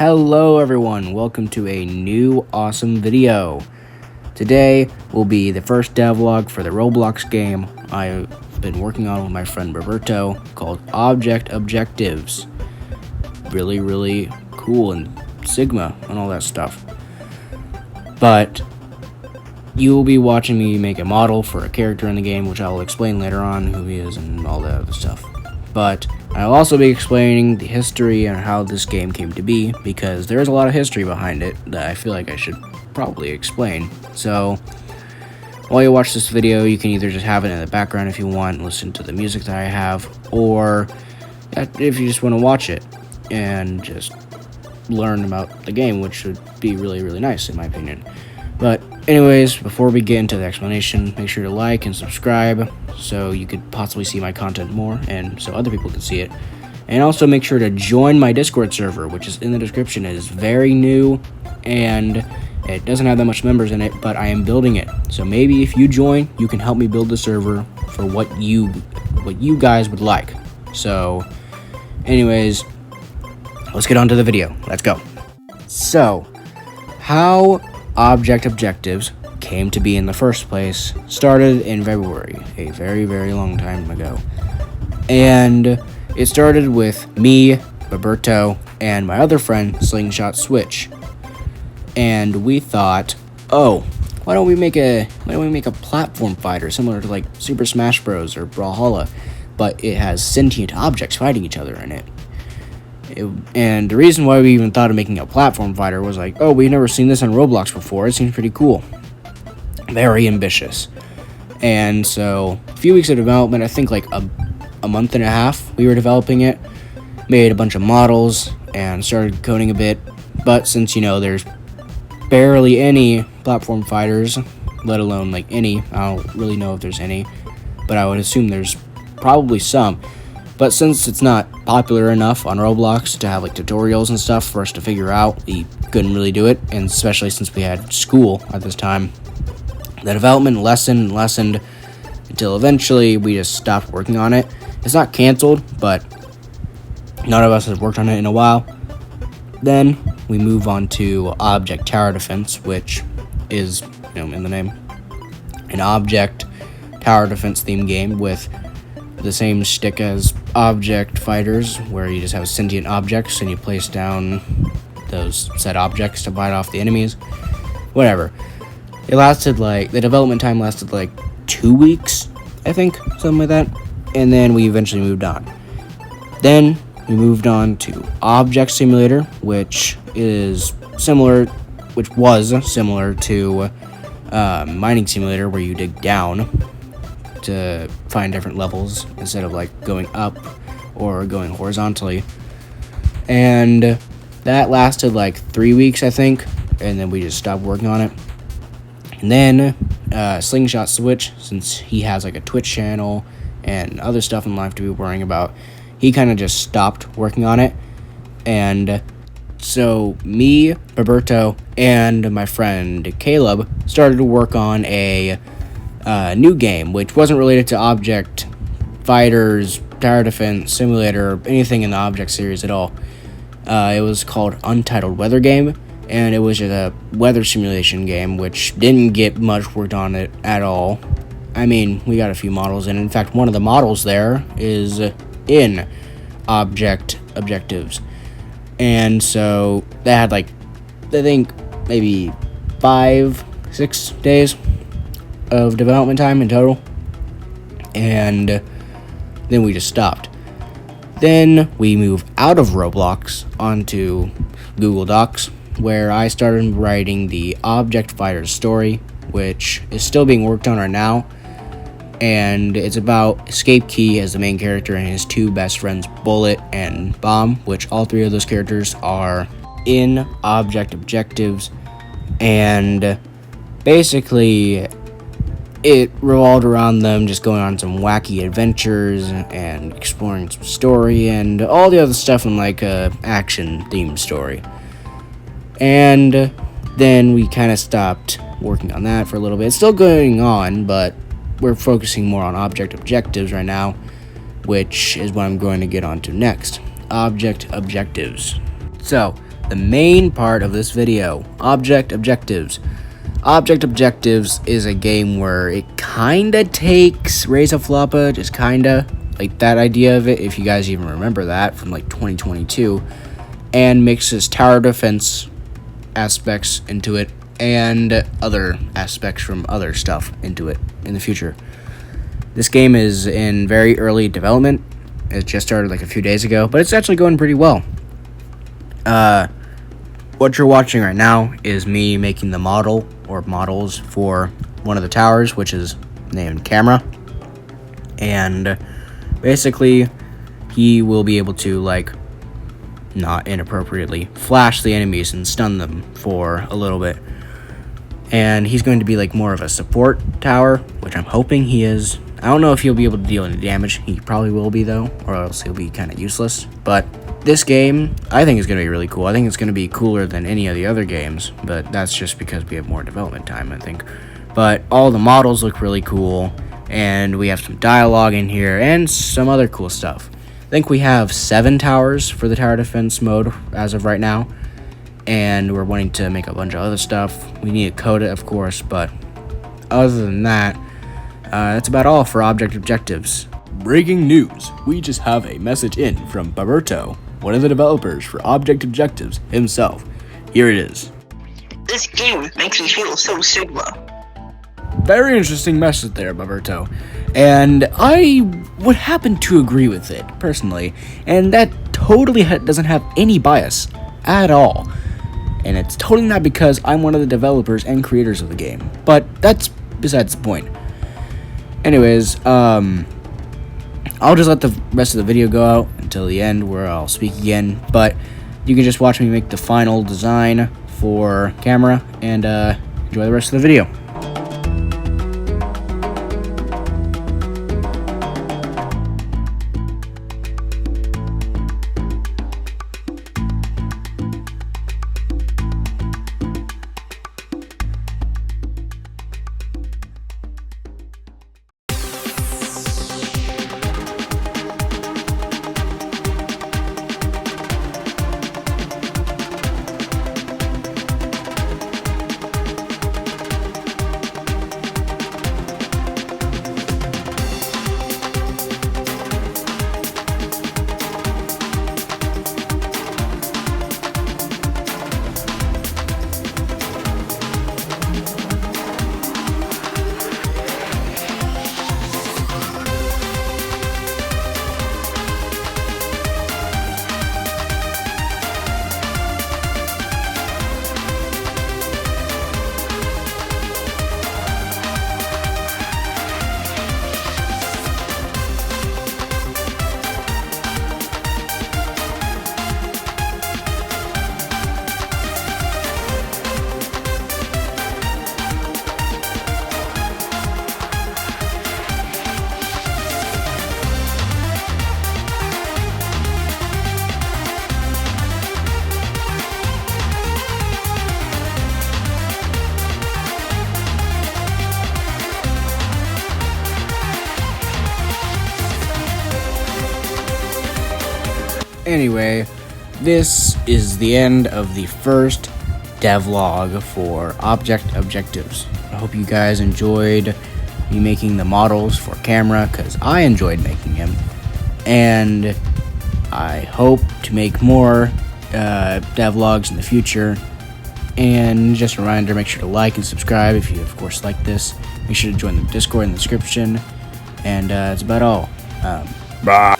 Hello everyone, welcome to a new awesome video. Today will be the first devlog for the Roblox game I've been working on with my friend Roberto called Object Objectives. Really cool and Sigma and all that stuff. But you will be watching me make a model for a character in the game, which I'll explain later on who he is and all that other stuff. But I'll also be explaining the history and how this game came to be, because there's a lot of history behind it that I feel like I should probably explain. So while you watch this video, you can either just have it in the background if you want and listen to the music that I have, or if you just want to watch it and just learn about the game, which would be really nice in my opinion. But anyways, before we get into the explanation, make sure to like and subscribe so you could possibly see my content more and so other people can see it. And also make sure to join my Discord server, which is in the description. It is very new and it doesn't have that much members in it, but I am building it. So maybe if you join, you can help me build the server for what you guys would like. So anyways, let's get on to the video. Let's go. So, how Object Objectives came to be in the first place started in February, a very long time ago. And it started with me, Roberto, and my other friend, Slingshot Switch. And we thought, oh, why don't we make a platform fighter similar to like Super Smash Bros. Or Brawlhalla, but it has sentient objects fighting each other in it. And the reason why we even thought of making a platform fighter was like, oh, we've never seen this on Roblox before. It seems pretty cool. Very ambitious. And so, a few weeks of development, I think like a month and a half, we were developing it. Made a bunch of models and started coding a bit. But since, there's barely any platform fighters, let alone like any, I don't really know if there's any, but I would assume there's probably some. But since it's not popular enough on Roblox to have like tutorials and stuff for us to figure out, we couldn't really do it, and especially since we had school at this time. The development lessened until eventually we just stopped working on it. It's not canceled, but none of us have worked on it in a while. Then we move on to Object Tower Defense, which is, in the name, an Object Tower Defense themed game with the same shtick as Object Fighters, where you just have sentient objects and you place down those said objects to fight off the enemies. Whatever. It lasted the development time lasted like 2 weeks, I think, something like that. And then we eventually moved on. Then we moved on to Object Simulator, which was similar to Mining Simulator, where you dig down to find different levels instead of like going up or going horizontally. And that lasted like 3 weeks, I think, and then we just stopped working on it. And then Slingshot Switch, since he has like a Twitch channel and other stuff in life to be worrying about, he kind of just stopped working on it. And so me, Roberto, and my friend Caleb started to work on a new game, which wasn't related to Object Fighters, Tower Defense, Simulator, or anything in the Object series at all. It was called Untitled Weather Game, and it was just a weather simulation game, which didn't get much worked on it at all. I mean, we got a few models in. In fact, one of the models there is in Object Objectives. And so that had I think maybe 5-6 days of development time in total, and then we just stopped. Then we moved out of Roblox onto Google Docs, where I started writing the Object Fighters story, which is still being worked on right now, and it's about Escape Key as the main character and his two best friends, Bullet and Bomb, which all three of those characters are in Object Objectives. And basically it revolved around them just going on some wacky adventures and exploring some story and all the other stuff in like a action themed story. And then we kind of stopped working on that for a little bit. It's still going on, but we're focusing more on Object Objectives right now, which is what I'm going to get onto next. Object Objectives. So, the main part of this video, Object Objectives. Object Objectives is a game where it kinda takes Raise a Floppa, just kinda, like that idea of it, if you guys even remember that from like 2022, and mixes tower defense aspects into it and other aspects from other stuff into it in the future. This game is in very early development. It just started like a few days ago, but it's actually going pretty well. What you're watching right now is me making the model or models for one of the towers, which is named Camera. And basically, he will be able to, like, not inappropriately flash the enemies and stun them for a little bit. And he's going to be like more of a support tower, which I'm hoping he is. I don't know if he'll be able to deal any damage. He probably will be, though, or else he'll be kind of useless. But this game, I think, is going to be really cool. I think it's going to be cooler than any of the other games, but that's just because we have more development time, I think. But all the models look really cool, and we have some dialogue in here and some other cool stuff. I think we have 7 towers for the tower defense mode as of right now, and we're wanting to make a bunch of other stuff. We need to code it, of course, but other than that, that's about all for Object Objectives. Breaking news, we just have a message in from Baberto, one of the developers for Object Objectives himself. Here it is. This game makes me feel so Sigma. Very interesting message there, Baberto. And I would happen to agree with it, personally. And that totally doesn't have any bias at all. And it's totally not because I'm one of the developers and creators of the game. But that's besides the point. Anyways, I'll just let the rest of the video go out until the end where I'll speak again. But you can just watch me make the final design for Camera and enjoy the rest of the video. Anyway, this is the end of the first devlog for Object Objectives. I hope you guys enjoyed me making the models for Camera, because I enjoyed making him. And I hope to make more devlogs in the future. And just a reminder, make sure to like and subscribe if you, of course, like this. Make sure to join the Discord in the description. And that's about all. Bye.